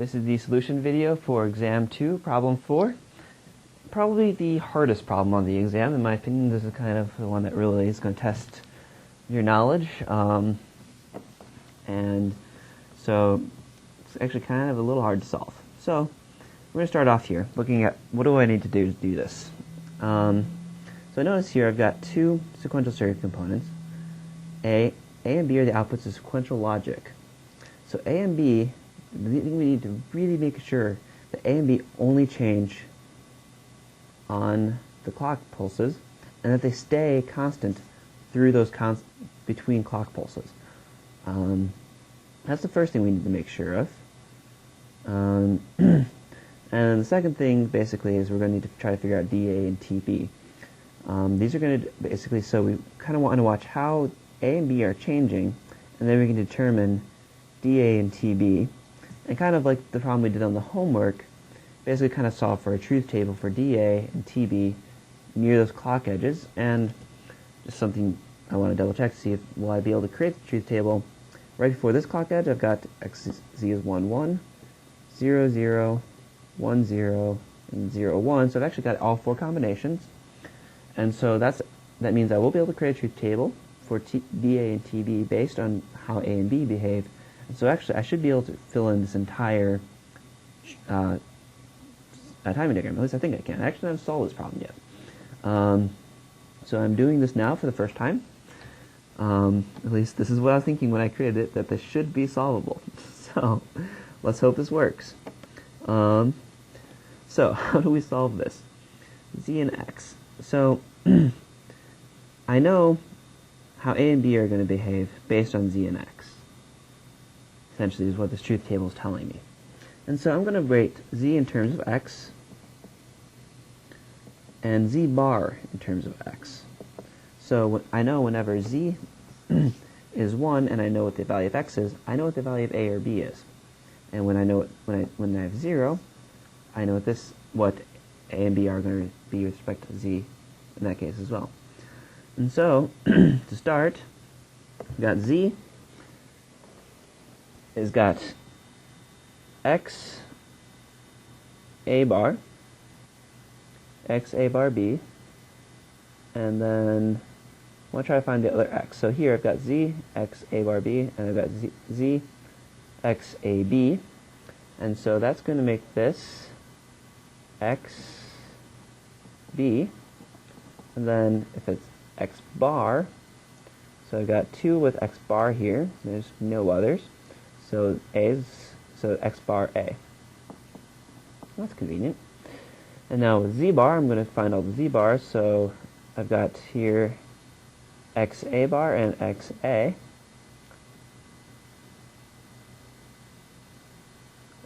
This is the solution video for exam 2, problem 4. Probably the hardest problem on the exam, in my opinion. This is kind of the one that really is going to test your knowledge. And so it's actually kind of a little hard to solve. So we're going to start off here, looking at what do I need to do this. So notice here I've got two sequential circuit components. A and B are the outputs of sequential logic. So A and B, we need to really make sure that A and B only change on the clock pulses, and that they stay constant through those between clock pulses. That's the first thing we need to make sure of. And the second thing basically is we're going to need to try to figure out DA and TB. These are going to basically, so we kind of want to watch how A and B are changing, and then we can determine DA and TB. And kind of like the problem we did on the homework, basically kind of solve for a truth table for DA and TB near those clock edges. And just something I want to double check to see if will I be able to create the truth table. Right before this clock edge, I've got XZ is 1, 1, 0, 0, 1, 0, and 0, 1. So I've actually got all four combinations. And so that means I will be able to create a truth table for DA and TB based on how A and B behave. And so actually I should be able to fill in this entire timing diagram. At least I think I can. I actually haven't solved this problem yet. So I'm doing this now for the first time. At least this is what I was thinking when I created it, that this should be solvable. So let's hope this works. So how do we solve this? Z and X. So I know how A and B are going to behave based on Z and X. Essentially is what this truth table is telling me. And so I'm going to rate Z in terms of X and Z bar in terms of X. So I know whenever Z is 1 and I know what the value of X is, I know what the value of A or B is. And when I have 0, I know what A and B are going to be with respect to Z in that case as well. And so, to start, we've got Z has got X A bar, X A bar B, and then I want to try to find the other X. So here I've got Z, X A bar B, and I've got Z, X A B, and so that's going to make this X B, and then if it's X bar, so I've got 2 with X bar here, there's no others, so X bar A. That's convenient. And now with Z bar, I'm going to find all the Z bars, so I've got here X A bar and X A.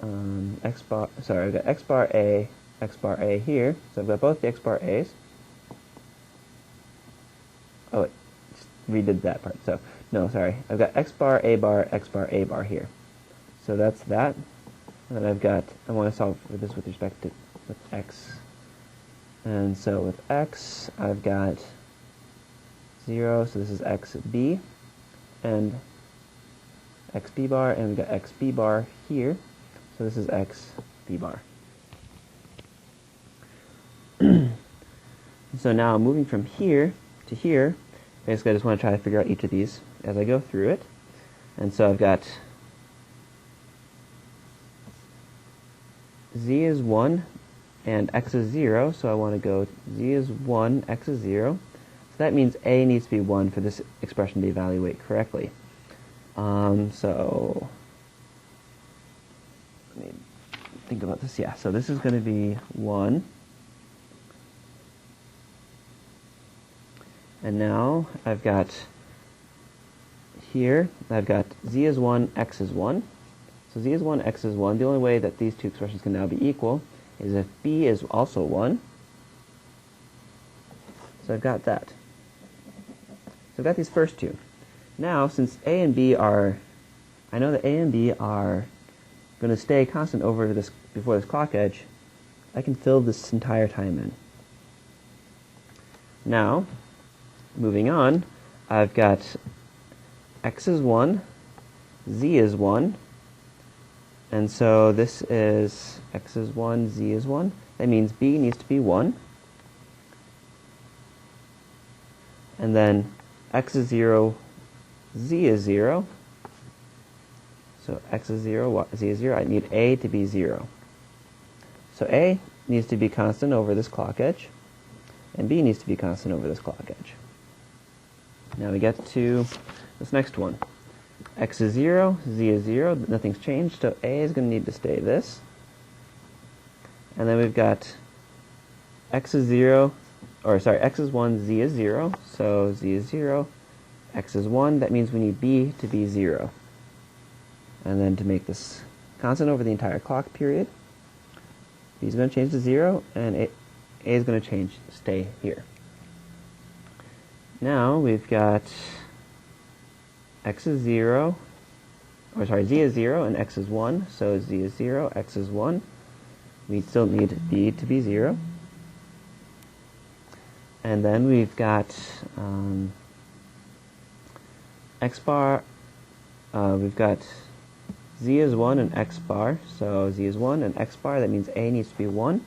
I've got X bar A here, so I've got both the X bar A's. Oh, wait, just redid that part. So, no, sorry. I've got X bar A bar here. So that's that. And then I want to solve for this with respect to X. And so with X, I've got 0, so this is XB, and XB bar, and we've got XB bar here, so this is XB bar. So now moving from here to here, basically I just want to try to figure out each of these as I go through it. And so I've got Z is 1 and X is 0, so I want to go Z is 1, X is 0. So that means A needs to be 1 for this expression to evaluate correctly. So let me think about this. Yeah, so this is going to be 1. And now I've got here, I've got Z is 1, X is 1. So Z is 1, X is 1. The only way that these two expressions can now be equal is if B is also 1. So I've got that. So I've got these first two. Now, since A and B are, I know that A and B are going to stay constant over this before this clock edge, I can fill this entire time in. Now, moving on, I've got X is 1, Z is 1, And so this is x is 1, z is 1. That means b needs to be 1. And then x is 0, z is 0. So x is 0, z is 0. I need a to be 0. So a needs to be constant over this clock edge, and b needs to be constant over this clock edge. Now we get to this next one. X is 0, z is 0, nothing's changed, so a is going to need to stay this. And then we've got x is 0, or sorry, x is 1, z is 0, so z is 0, x is 1, that means we need b to be 0. And then to make this constant over the entire clock period, b is going to change to 0, and a is going to stay here. Now we've got x is 0, or sorry, z is 0 and x is 1, so z is 0, x is 1. We still need b to be 0. And then we've got x bar, we've got z is 1 and x bar, so z is 1 and x bar, that means a needs to be 1.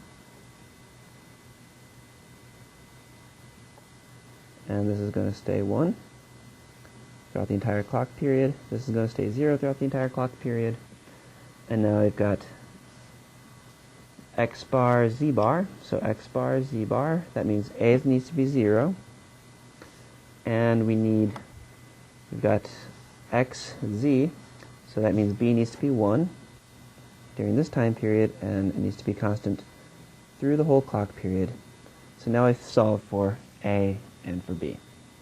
And this is going to stay 1 throughout the entire clock period. This is going to stay 0 throughout the entire clock period. And now we've got x bar, z bar. So x bar, z bar, that means a needs to be 0. And we've got x, z, so that means b needs to be 1 during this time period, and it needs to be constant through the whole clock period. So now I've solved for a and for b.